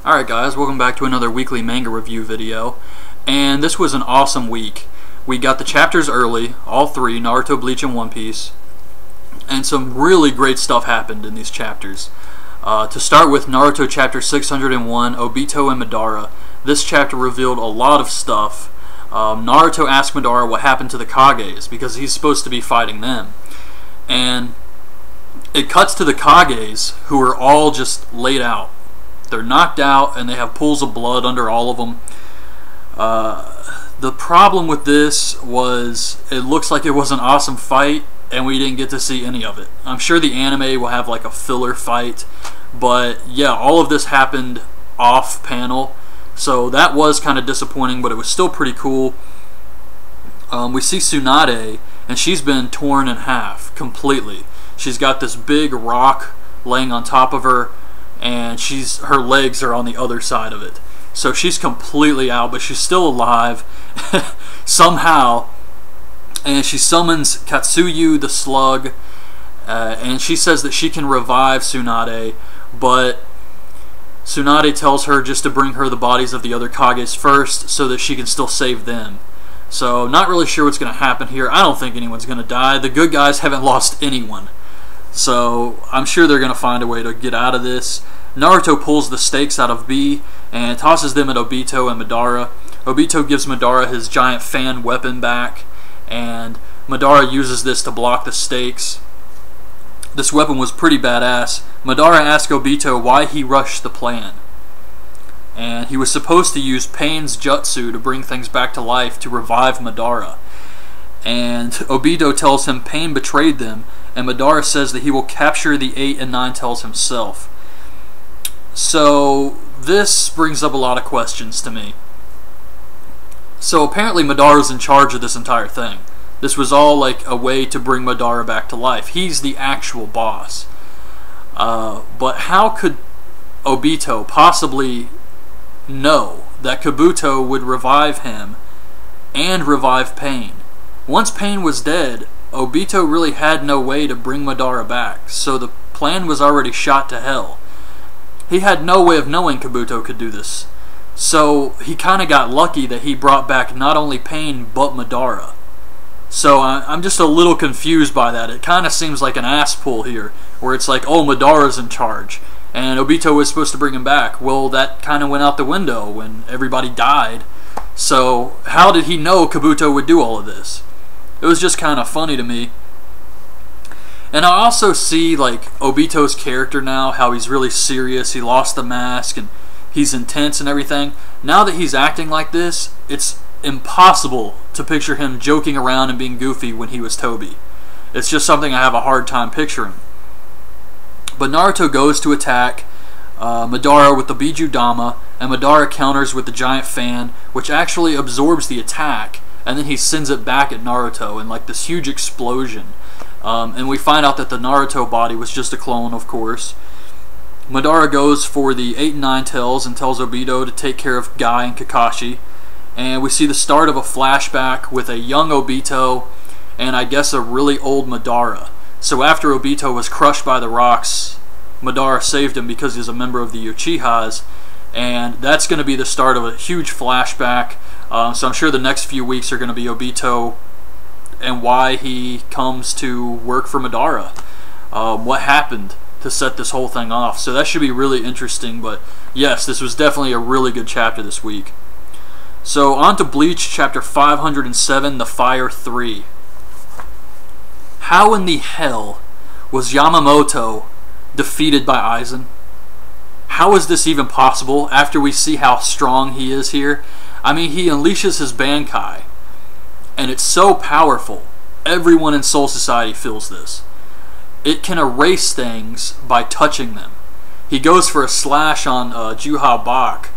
Alright guys, welcome back to another weekly manga review video. And this was an awesome week. We got the chapters early, all three, Naruto, Bleach, and One Piece. And some really great stuff happened in these chapters. To start with Naruto chapter 601, Obito and Madara. This chapter revealed a lot of stuff. Naruto asked Madara what happened to the Kages, because he's supposed to be fighting them. And it cuts to the Kages, who are all just laid out. They're knocked out, and they have pools of blood under all of them. The problem with this was it looks like it was an awesome fight, and we didn't get to see any of it. I'm sure the anime will have like a filler fight, but yeah, all of this happened off panel, so that was kind of disappointing, but it was still pretty cool. We see Tsunade, and she's been torn in half completely. She's got this big rock laying on top of her, and her legs are on the other side of it. So she's completely out, but she's still alive somehow. And she summons Katsuyu the Slug, and she says that she can revive Tsunade, but Tsunade tells her just to bring her the bodies of the other Kages first so that she can still save them. So not really sure what's going to happen here. I don't think anyone's going to die. The good guys haven't lost anyone. So I'm sure they're going to find a way to get out of this. Naruto pulls the stakes out of B and tosses them at Obito and Madara. Obito gives Madara his giant fan weapon back, and Madara uses this to block the stakes. This weapon was pretty badass. Madara asked Obito why he rushed the plan. And he was supposed to use Pain's jutsu to bring things back to life to revive Madara. And Obito tells him Pain betrayed them, and Madara says that he will capture the 8 and 9 Tails himself. So this brings up a lot of questions to me. So apparently Madara's in charge of this entire thing. This was all like a way to bring Madara back to life. He's the actual boss. But how could Obito possibly know that Kabuto would revive him and revive Pain? Once Pain was dead, Obito really had no way to bring Madara back, so the plan was already shot to hell. He had no way of knowing Kabuto could do this, so he kind of got lucky that he brought back not only Pain, but Madara. So I'm just a little confused by that. It kind of seems like an ass pull here, where it's like, oh, Madara's in charge, and Obito was supposed to bring him back. Well, that kind of went out the window when everybody died, so how did he know Kabuto would do all of this? It was just kind of funny to me. And I also see like Obito's character now, how he's really serious. He lost the mask and he's intense and everything. Now that he's acting like this, it's impossible to picture him joking around and being goofy when he was Toby. It's just something I have a hard time picturing. But Naruto goes to attack Madara with the Bijudama, and Madara counters with the giant fan, which actually absorbs the attack, and then he sends it back at Naruto in like this huge explosion. And we find out that the Naruto body was just a clone, of course. Madara goes for the 8 and 9 Tails and tells Obito to take care of Guy and Kakashi. And we see the start of a flashback with a young Obito and I guess a really old Madara. So after Obito was crushed by the rocks, Madara saved him because he's a member of the Uchihas. And that's going to be the start of a huge flashback. So I'm sure the next few weeks are going to be Obito and why he comes to work for Madara. What happened to set this whole thing off. So that should be really interesting. But yes, this was definitely a really good chapter this week. So on to Bleach chapter 507, The Fire 3. How in the hell was Yamamoto defeated by Aizen? How is this even possible after we see how strong he is here? I mean, he unleashes his Bankai, and it's so powerful. Everyone in Soul Society feels this. It can erase things by touching them. He goes for a slash on Juha Bak,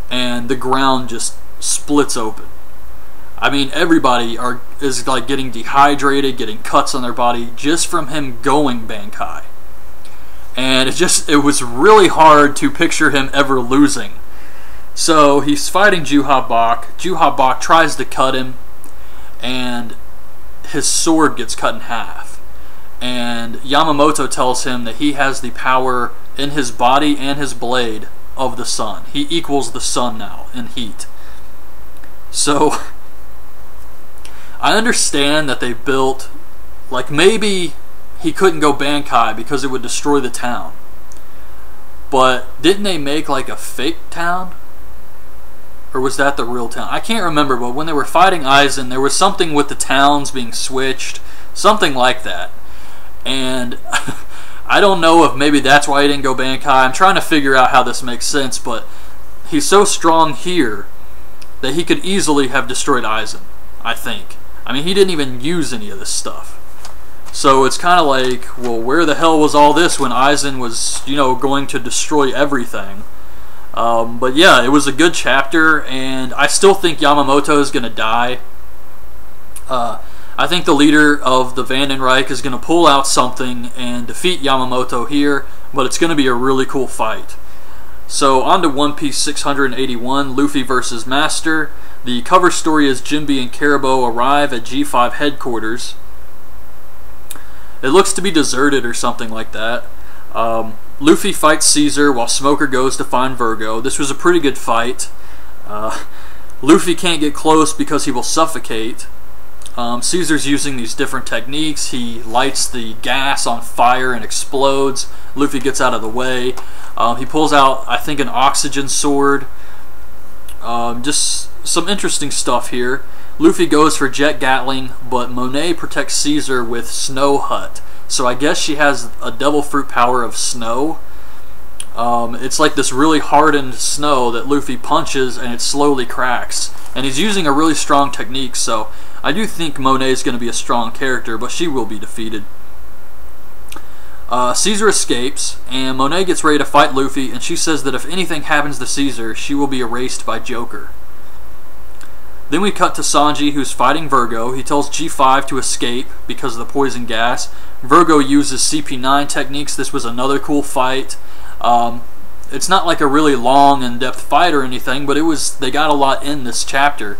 and the ground just splits open. I mean, everybody is like getting dehydrated, getting cuts on their body just from him going Bankai. And it was really hard to picture him ever losing. So he's fighting Juha Bak. Juha Bak tries to cut him, and his sword gets cut in half. And Yamamoto tells him that he has the power in his body and his blade of the sun. He equals the sun now in heat. So I understand that they built, like, maybe he couldn't go Bankai because it would destroy the town. But didn't they make like a fake town? Or was that the real town? I can't remember, but when they were fighting Aizen, there was something with the towns being switched. Something like that. And I don't know if maybe that's why he didn't go Bankai. I'm trying to figure out how this makes sense, but he's so strong here that he could easily have destroyed Aizen, I think. I mean, he didn't even use any of this stuff. So it's kind of like, well, where the hell was all this when Aizen was, you know, going to destroy everything? But yeah, it was a good chapter, and I still think Yamamoto is going to die. I think the leader of the Vandenreich is going to pull out something and defeat Yamamoto here, but it's going to be a really cool fight. So on to One Piece 681, Luffy versus Master. The cover story is Jinbe and Caribou arrive at G5 headquarters. It looks to be deserted or something like that. Luffy fights Caesar while Smoker goes to find Virgo. This was a pretty good fight. Luffy can't get close because he will suffocate. Caesar's using these different techniques. He lights the gas on fire and explodes. Luffy gets out of the way. He pulls out, I think, an oxygen sword. Just some interesting stuff here. Luffy goes for Jet Gatling, but Monet protects Caesar with Snow Hut. So I guess she has a devil fruit power of snow. It's like this really hardened snow that Luffy punches and it slowly cracks. And he's using a really strong technique, so I do think Monet is going to be a strong character, but she will be defeated. Caesar escapes, and Monet gets ready to fight Luffy, and she says that if anything happens to Caesar, she will be erased by Joker. Then we cut to Sanji, who's fighting Virgo. He tells G5 to escape because of the poison gas. Virgo uses CP9 techniques. This was another cool fight. It's not like a really long, in-depth fight or anything, but they got a lot in this chapter.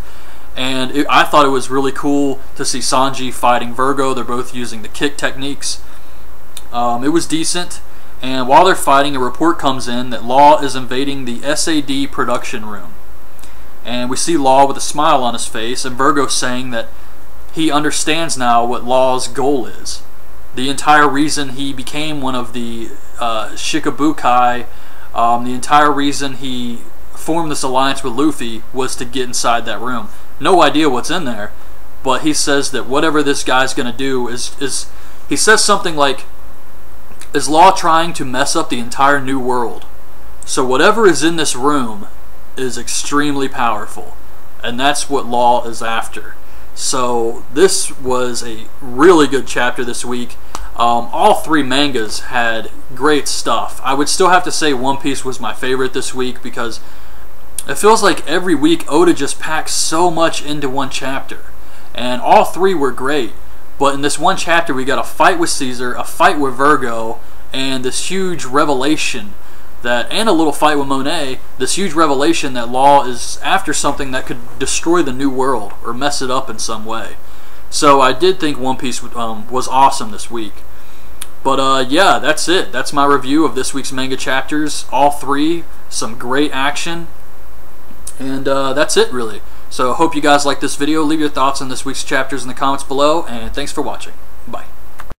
And I thought it was really cool to see Sanji fighting Virgo. They're both using the kick techniques. It was decent. And while they're fighting, a report comes in that Law is invading the SAD production room. And we see Law with a smile on his face, and Virgo saying that he understands now what Law's goal is. The entire reason he became one of the Shikabukai, the entire reason he formed this alliance with Luffy was to get inside that room. No idea what's in there, but he says that whatever this guy's going to do is he says something like, is Law trying to mess up the entire new world? So whatever is in this room is extremely powerful, and that's what Law is after. So this was a really good chapter this week. All three mangas had great stuff. I would still have to say One Piece was my favorite this week because it feels like every week Oda just packs so much into one chapter, and all three were great. But in this one chapter we got a fight with Caesar, a fight with Virgo, and this huge revelation and a little fight with Monet, this huge revelation that Law is after something that could destroy the new world or mess it up in some way. So I did think One Piece was awesome this week. But yeah, that's it. That's my review of this week's manga chapters. All three, some great action. And that's it really. So hope you guys like this video. Leave your thoughts on this week's chapters in the comments below, and thanks for watching.